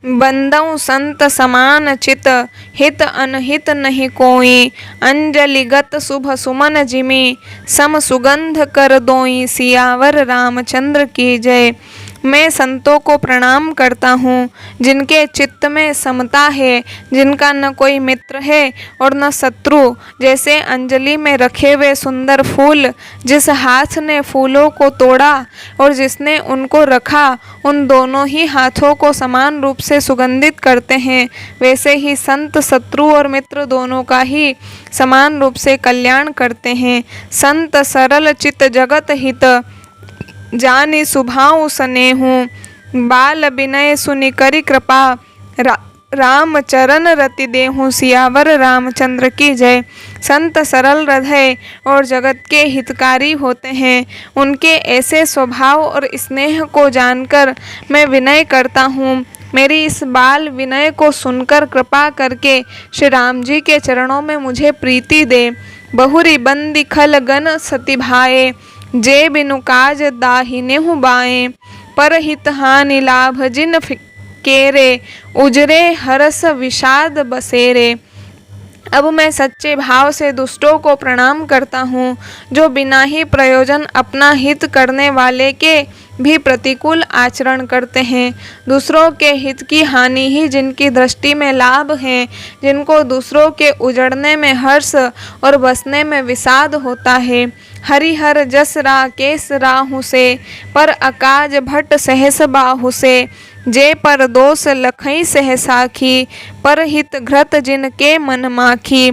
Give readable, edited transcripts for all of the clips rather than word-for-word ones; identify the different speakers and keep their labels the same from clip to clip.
Speaker 1: बंदउ संत समान चित, हित अनहित नहीं कोई। अंजलिगत शुभ सुमन जिमि, सम सुगंध कर दोई। सियावर रामचंद्र की जय। मैं संतों को प्रणाम करता हूँ जिनके चित्त में समता है, जिनका न कोई मित्र है और न शत्रु। जैसे अंजलि में रखे हुए सुंदर फूल, जिस हाथ ने फूलों को तोड़ा और जिसने उनको रखा, उन दोनों ही हाथों को समान रूप से सुगंधित करते हैं, वैसे ही संत शत्रु और मित्र दोनों का ही समान रूप से कल्याण करते हैं। संत सरल चित जगत हित, जानि सुभाऊ स्नेहु। बाल विनय सुनि करि कृपा, राम चरण रति देहु। सियावर रामचंद्र की जय। संत सरल हृदय और जगत के हितकारी होते हैं। उनके ऐसे स्वभाव और स्नेह को जानकर मैं विनय करता हूँ। मेरी इस बाल विनय को सुनकर कृपा करके श्री राम जी के चरणों में मुझे प्रीति दे। बहुरी बंदी खल गन सति भाए, जे बिनु काज दाहिनेहु बाएं। परहित हानि लाभ जिन केरे, उजरे हरस विषाद बसेरे। अब मैं सच्चे भाव से दुष्टों को प्रणाम करता हूँ, जो बिना ही प्रयोजन अपना हित करने वाले के भी प्रतिकूल आचरण करते हैं। दूसरों के हित की हानि ही जिनकी दृष्टि में लाभ है, जिनको दूसरों के उजड़ने में हर्ष और बसने में विषाद होता है। हरिहर जस राकेश राहु से, पर अकाज भट्ट सहस बाहु से। जे पर दोष लखई सहसाखी, पर हित घृत जिनके मन माखी।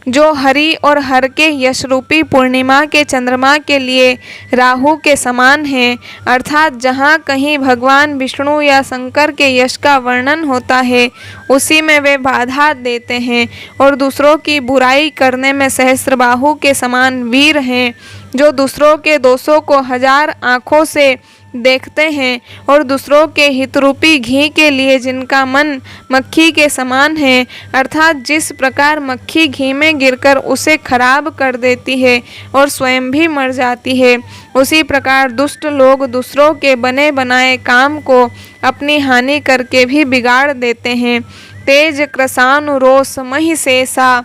Speaker 1: जो हरि और हर के यश रूपी पूर्णिमा के चंद्रमा के लिए राहु के समान हैं, अर्थात जहाँ कहीं भगवान विष्णु या शंकर के यश का वर्णन होता है, उसी में वे बाधा देते हैं। और दूसरों की बुराई करने में सहस्त्रबाहु के समान वीर हैं, जो दूसरों के दोषों को हजार आँखों से देखते हैं और दूसरों के हितरूपी घी के लिए जिनका मन मक्खी के समान है, अर्थात जिस प्रकार मक्खी घी में गिरकर उसे खराब कर देती है और स्वयं भी मर जाती है, उसी प्रकार दुष्ट लोग दूसरों के बने बनाए काम को अपनी हानि करके भी बिगाड़ देते हैं। तेज कृशानुरोष महि शेषा,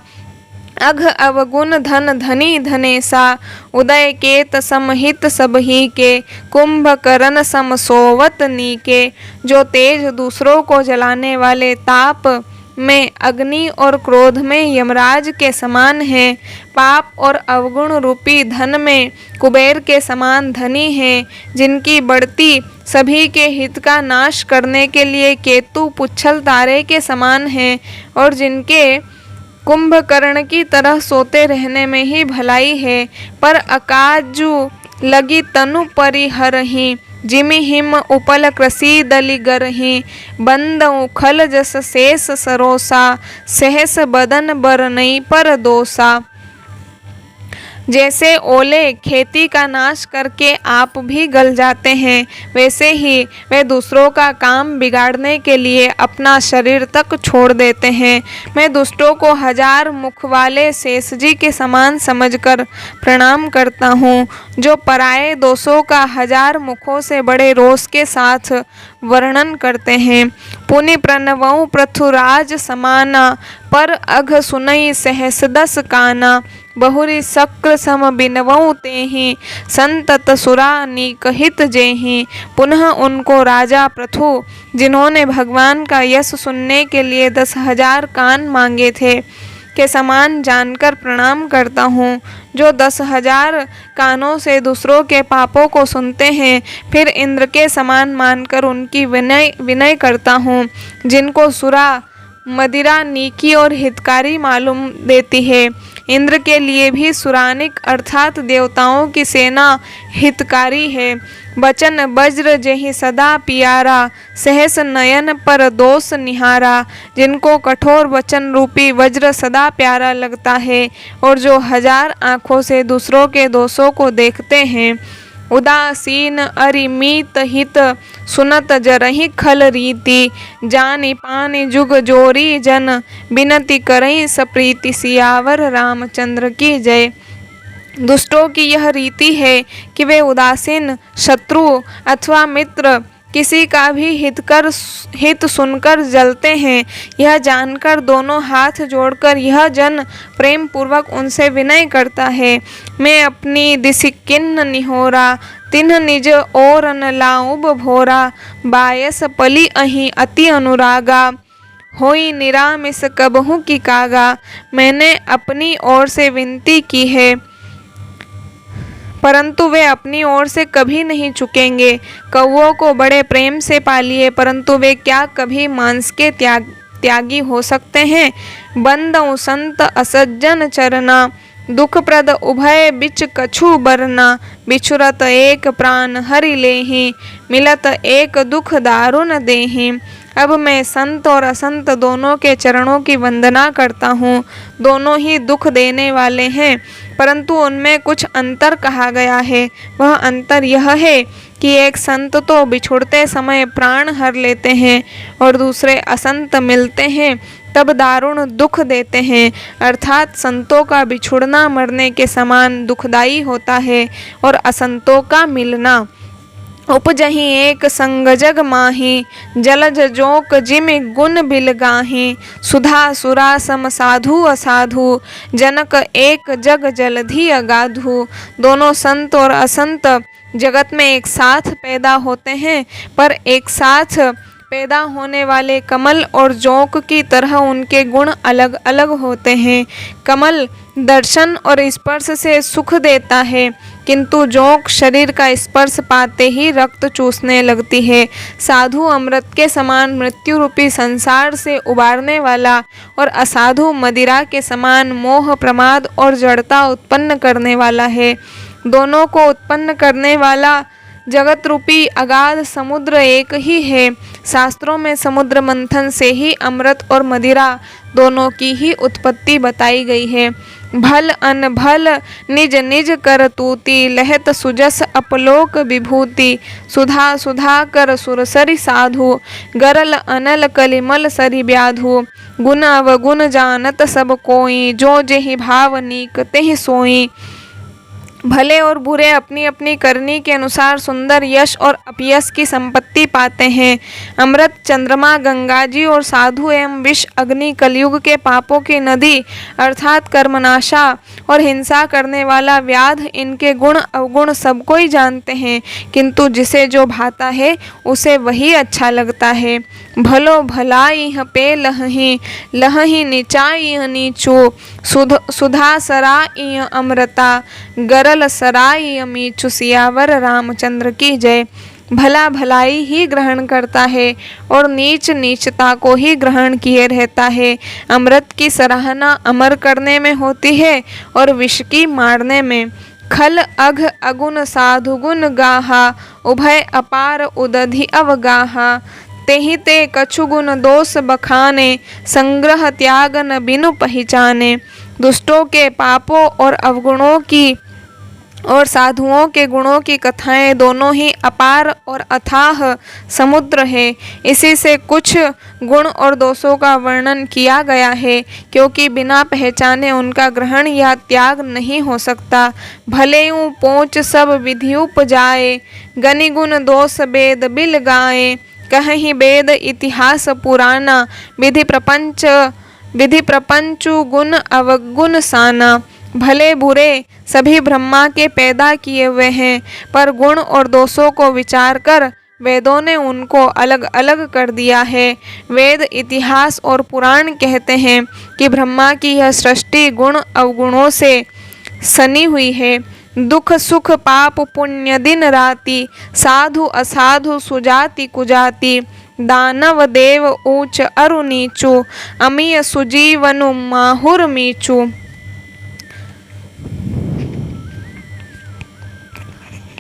Speaker 1: अघ अवगुण धन धनी धनेसा। उदय केत समहित सबही के, कुंभकर्ण सम सोवत नीके। जो तेज दूसरों को जलाने वाले ताप में अग्नि और क्रोध में यमराज के समान है, पाप और अवगुण रूपी धन में कुबेर के समान धनी है, जिनकी बढ़ती सभी के हित का नाश करने के लिए केतु पुच्छल तारे के समान है, और जिनके कुंभकर्ण की तरह सोते रहने में ही भलाई है। पर अकाजु लगी तनु परिहरहि, जिमि हिम उपल कृषि दलि गरहि। बंद उखल जस शेष सरोसा, सहस बदन बरनई पर दोसा। जैसे ओले खेती का नाश करके आप भी गल जाते हैं, वैसे ही वे दूसरों का काम बिगाड़ने के लिए अपना शरीर तक छोड़ देते हैं। मैं दुष्टों को हजार मुख वाले शेष जी के समान समझकर प्रणाम करता हूँ, जो पराये दोषों का हजार मुखों से बड़े रोष के साथ वर्णन करते हैं। पुनि प्रणवऊ पृथुराज समाना, पर अघ सुनई सहस दस काना। बहुरी शक्र सम बिनवऊ तेहि, संतत सुरा नीक हित जेहि। पुनः उनको राजा पृथु, जिन्होंने भगवान का यश सुनने के लिए 10,000 कान मांगे थे, के समान जानकर प्रणाम करता हूँ, जो 10,000 कानों से दूसरों के पापों को सुनते हैं, फिर इंद्र के समान मानकर उनकी विनय करता हूँ, जिनको सुरा मदिरा नीकी और हितकारी मालूम देती है। इंद्र के लिए भी सुरानिक अर्थात देवताओं की सेना हितकारी है। बचन वज्र जेहि सदा पियारा, सहस नयन पर दोष निहारा। जिनको कठोर वचन रूपी वज्र सदा प्यारा लगता है और जो हजार आँखों से दूसरों के दोषों को देखते हैं। उदासीन अरिमीत हित, सुनत जरहि खल रीति। जानि पानि जुग जोरी जन, बिनती करई सप्रीति। सियावर रामचंद्र की जय। दुष्टों की यह रीति है कि वे उदासीन, शत्रु अथवा मित्र किसी का भी हित सुनकर जलते हैं। यह जानकर दोनों हाथ जोड़कर यह जन प्रेम पूर्वक उनसे विनय करता है, मैं अपनी दिसि किन्न निहोरा, तिन्ह निज और न लाऊब भोरा, बायस पली अहि अति अनुरागा, होई निरामिस कबहू की कागा। मैंने अपनी ओर से विनती की है, परंतु वे अपनी ओर से कभी नहीं चुकेंगे। कौओं को बड़े प्रेम से पालिए, परंतु वे क्या कभी मांस के त्यागी हो सकते हैं। बंदउ संत असज्जन चरना, दुखप्रद उभय बिच कछु बरना, बिछुरत एक प्राण हरि लेहि, मिलत एक दुख दारुण देहि। अब मैं संत और असंत दोनों के चरणों की वंदना करता हूँ। दोनों ही दुख देने वाले हैं, परंतु उनमें कुछ अंतर कहा गया है। वह अंतर यह है कि एक संत तो बिछुड़ते समय प्राण हर लेते हैं और दूसरे असंत मिलते हैं तब दारुण दुख देते हैं। अर्थात संतों का बिछुड़ना मरने के समान दुखदायी होता है और असंतों का मिलना। उपजहि एक संग जग माही, जलज जोक जिमि गुण बिलगाही, सुधा सुरा सम साधु असाधु, जनक एक जग जलधि अगाधु। दोनों संत और असंत जगत में एक साथ पैदा होते हैं, पर एक साथ पैदा होने वाले कमल और जोंक की तरह उनके गुण अलग अलग होते हैं। कमल दर्शन और स्पर्श से सुख देता है, किंतु जोंक शरीर का स्पर्श पाते ही रक्त चूसने लगती है। साधु अमृत के समान मृत्यु रूपी संसार से उबारने वाला और असाधु मदिरा के समान मोह प्रमाद और जड़ता उत्पन्न करने वाला है। दोनों को उत्पन्न करने वाला जगत रूपी अगाध समुद्र एक ही है। शास्त्रों में समुद्र मंथन से ही अमृत और मदिरा दोनों की ही उत्पत्ति बताई गई है। भल अन भल निज निज कर तूती, लहत सुजस अपलोक विभूति, सुधा सुधा कर सुरसरि साधु, गरल अनल कलिमल सरि व्याधु। गुण अवगुण जानत सब कोई, जो जेहि भाव नीक तेहि सोई। भले और बुरे अपनी अपनी करनी के अनुसार सुंदर यश और अपयश की संपत्ति पाते हैं। अमृत चंद्रमा गंगा जी और साधु एवं विष अग्नि कलयुग के पापों की नदी अर्थात कर्मनाशा और हिंसा करने वाला व्याध, इनके गुण अवगुण सबको ही जानते हैं, किंतु जिसे जो भाता है उसे वही अच्छा लगता है। भलो भलाई पे लहही, लहही नीचाई नीचू, सुधा सराई अमृता, गरल सराई मीचू। सियावर रामचंद्र की जय। भला भलाई ही ग्रहण करता है और नीच नीचता को ही ग्रहण किए रहता है। अमृत की सराहना अमर करने में होती है और विष की मारने में। खल अघ अगुण साधु गुण गाहा, उभय अपार उदधि अवगाहा, तेहि ते कछु गुण दोष बखाने, संग्रह त्याग न बिनु पहचाने। दुष्टों के पापों और अवगुणों की और साधुओं के गुणों की कथाएं दोनों ही अपार और अथाह समुद्र है। इसी से कुछ गुण और दोषों का वर्णन किया गया है, क्योंकि बिना पहचाने उनका ग्रहण या त्याग नहीं हो सकता। भले यूँ पोंच सब विधि उपजाए, गनि गुण दोष वेद बिल गाए, कहीं वेद इतिहास पुराना, विधि प्रपंचु गुण अवगुण साना। भले बुरे सभी ब्रह्मा के पैदा किए हुए हैं, पर गुण और दोषों को विचार कर वेदों ने उनको अलग अलग कर दिया है। वेद इतिहास और पुराण कहते हैं कि ब्रह्मा की यह सृष्टि गुण अवगुणों से सनी हुई है। दुख सुख पाप पुण्य दिन राति, साधु असाधु सुजाति कुजाति, दानव देव ऊंच अरु नीचू, अमीय सुजीवनु माहुर मीचू।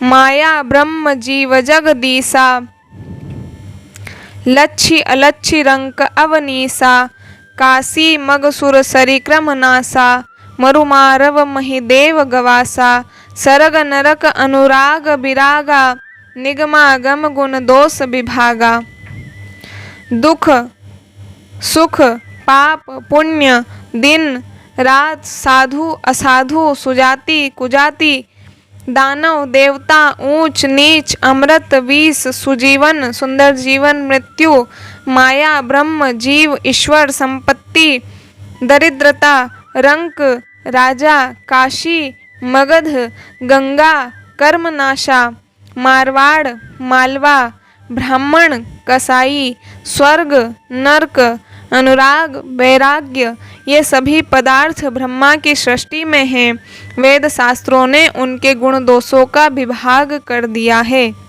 Speaker 1: माया ब्रह्म जीव जगदीसा, लच्छी अलच्छी रंक अवनीसा, काशी मगसुर सरिक्रम नासा, मरुमारव महिदेव गवासा, सरग नरक अनुराग विरागा, निगमागम गुण दोष विभागा। दुख सुख पाप पुण्य दिन रात, साधु असाधु सुजाति कुजाति, दानव देवता, ऊंच नीच, अमृत विष, सुजीवन सुंदर जीवन, मृत्यु माया, ब्रह्म जीव ईश्वर, संपत्ति दरिद्रता, रंक राजा, काशी मगध, गंगा कर्मनाशा, मारवाड़ मालवा, ब्राह्मण कसाई, स्वर्ग नरक, अनुराग वैराग्य, ये सभी पदार्थ ब्रह्मा की सृष्टि में हैं। वेद शास्त्रों ने उनके गुण दोषों का विभाग कर दिया है।